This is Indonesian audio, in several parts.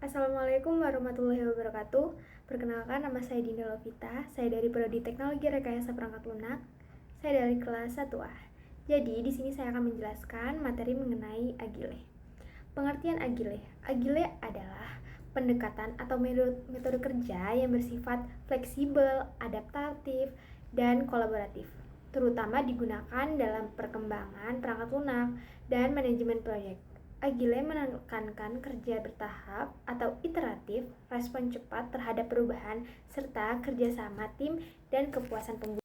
Assalamualaikum warahmatullahi wabarakatuh. Perkenalkan, nama saya Dinda Lovita. Saya dari Prodi Teknologi Rekayasa Perangkat Lunak. Saya dari kelas 1A. Jadi, di sini saya akan menjelaskan materi mengenai Agile. Pengertian Agile. Agile adalah pendekatan atau metode kerja yang bersifat fleksibel, adaptatif, dan kolaboratif, terutama digunakan dalam perkembangan perangkat lunak dan manajemen proyek. Agile menekankan kerja bertahap atau iteratif, respon cepat terhadap perubahan, serta kerjasama tim dan kepuasan pengguna.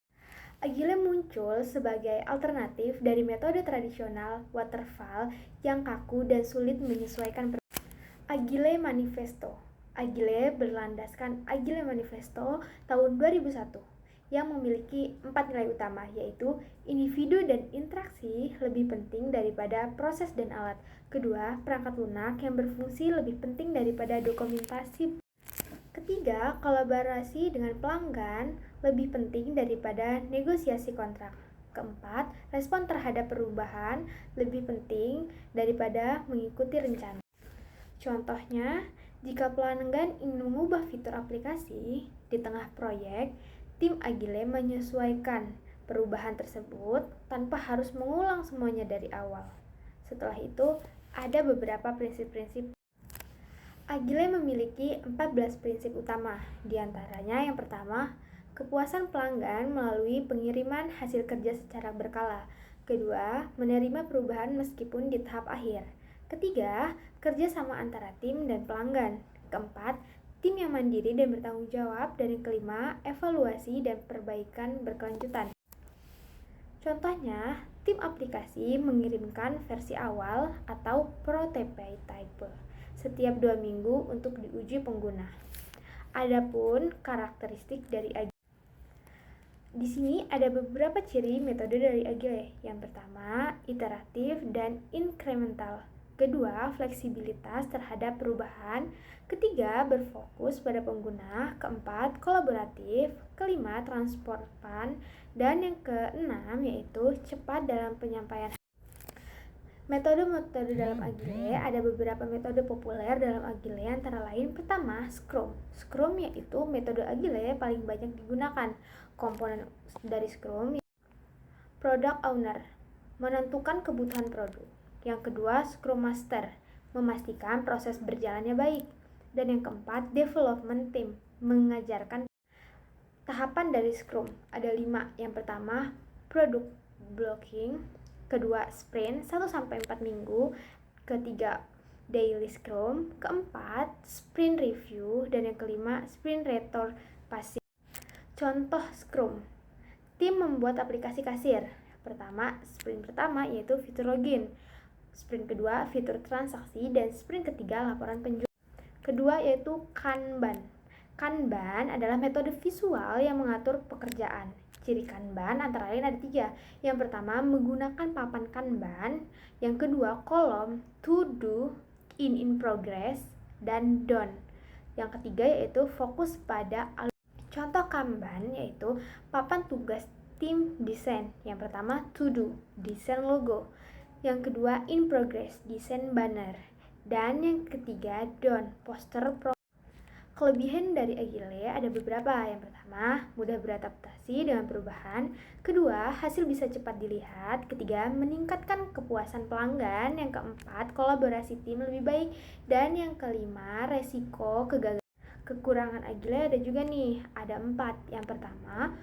Agile muncul sebagai alternatif dari metode tradisional waterfall yang kaku dan sulit menyesuaikan. Agile Manifesto. Agile berlandaskan Agile Manifesto tahun 2001 yang memiliki 4 nilai utama, yaitu individu dan interaksi lebih penting daripada proses dan alat. Kedua, perangkat lunak yang berfungsi lebih penting daripada dokumentasi. Ketiga, kolaborasi dengan pelanggan lebih penting daripada negosiasi kontrak. Keempat, respon terhadap perubahan lebih penting daripada mengikuti rencana. Contohnya, jika pelanggan ingin mengubah fitur aplikasi di tengah proyek, tim Agile menyesuaikan perubahan tersebut tanpa harus mengulang semuanya dari awal. Setelah itu, ada beberapa prinsip-prinsip. Agile memiliki 14 prinsip utama, di antaranya yang pertama, kepuasan pelanggan melalui pengiriman hasil kerja secara berkala. Kedua, menerima perubahan meskipun di tahap akhir. Ketiga, kerjasama antara tim dan pelanggan. Keempat, tim yang mandiri dan bertanggung jawab. Dan yang kelima, evaluasi dan perbaikan berkelanjutan. Contohnya, tim aplikasi mengirimkan versi awal atau prototype setiap 2 minggu untuk diuji pengguna. Adapun karakteristik dari Agile. Di sini ada beberapa ciri metode dari Agile. Yang pertama, iteratif dan incremental. Kedua, fleksibilitas terhadap perubahan. Ketiga, berfokus pada pengguna. Keempat, kolaboratif. Kelima, transparan. Dan yang keenam yaitu cepat dalam penyampaian. Metode-metode dalam Agile, ada beberapa metode populer dalam Agile, antara lain pertama, Scrum. Scrum yaitu metode Agile paling banyak digunakan. Komponen dari Scrum, Product Owner, menentukan kebutuhan produk. Yang kedua, Scrum Master, memastikan proses berjalannya baik. Dan yang keempat, Development Team, mengajarkan tahapan dari Scrum. Ada 5. Yang pertama, Product Blocking. Kedua, Sprint 1-4 minggu. Ketiga, Daily Scrum. Keempat, Sprint Review. Dan yang kelima, Sprint Retrospective. Contoh Scrum. Tim membuat aplikasi kasir. Pertama, sprint pertama yaitu fitur login. Sprint kedua, fitur transaksi. Dan sprint ketiga, laporan penjualan. Kedua yaitu Kanban. Kanban adalah metode visual yang mengatur pekerjaan. Ciri Kanban antara lain ada 3. Yang pertama, menggunakan papan Kanban. Yang kedua, kolom to do, in progress, dan done. Yang ketiga yaitu fokus pada contoh Kanban yaitu papan tugas tim desain. Yang pertama, to do, desain logo. Yang kedua, in progress, desain banner. Dan yang ketiga, done, poster pro. Kelebihan dari Agile ada beberapa. Yang pertama, mudah beradaptasi dengan perubahan. Kedua, hasil bisa cepat dilihat. Ketiga, meningkatkan kepuasan pelanggan. Yang keempat, kolaborasi tim lebih baik. Dan yang kelima, resiko kegagalan. Kekurangan Agile ada juga nih, ada 4. Yang pertama,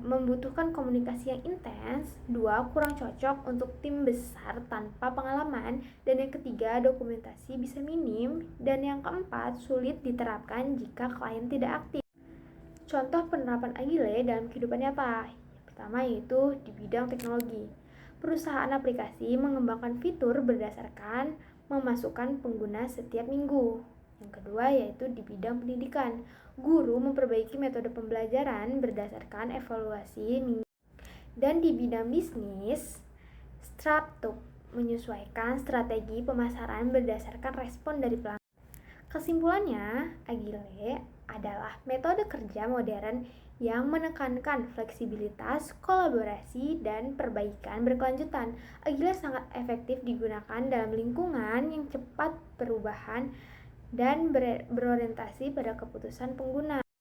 membutuhkan komunikasi yang intens. 2, kurang cocok untuk tim besar tanpa pengalaman. Dan yang ketiga, dokumentasi bisa minim. Dan yang keempat, sulit diterapkan jika klien tidak aktif. Contoh penerapan Agile dalam kehidupan nyata. Pertama yaitu di bidang teknologi. Perusahaan aplikasi mengembangkan fitur berdasarkan memasukkan pengguna setiap minggu. Yang kedua yaitu di bidang pendidikan. Guru memperbaiki metode pembelajaran berdasarkan evaluasi minggu. Dan di bidang bisnis, startup menyesuaikan strategi pemasaran berdasarkan respon dari pelanggan. Kesimpulannya, Agile adalah metode kerja modern yang menekankan fleksibilitas, kolaborasi, dan perbaikan berkelanjutan. Agile sangat efektif digunakan dalam lingkungan yang cepat perubahan dan berorientasi pada keputusan pengguna.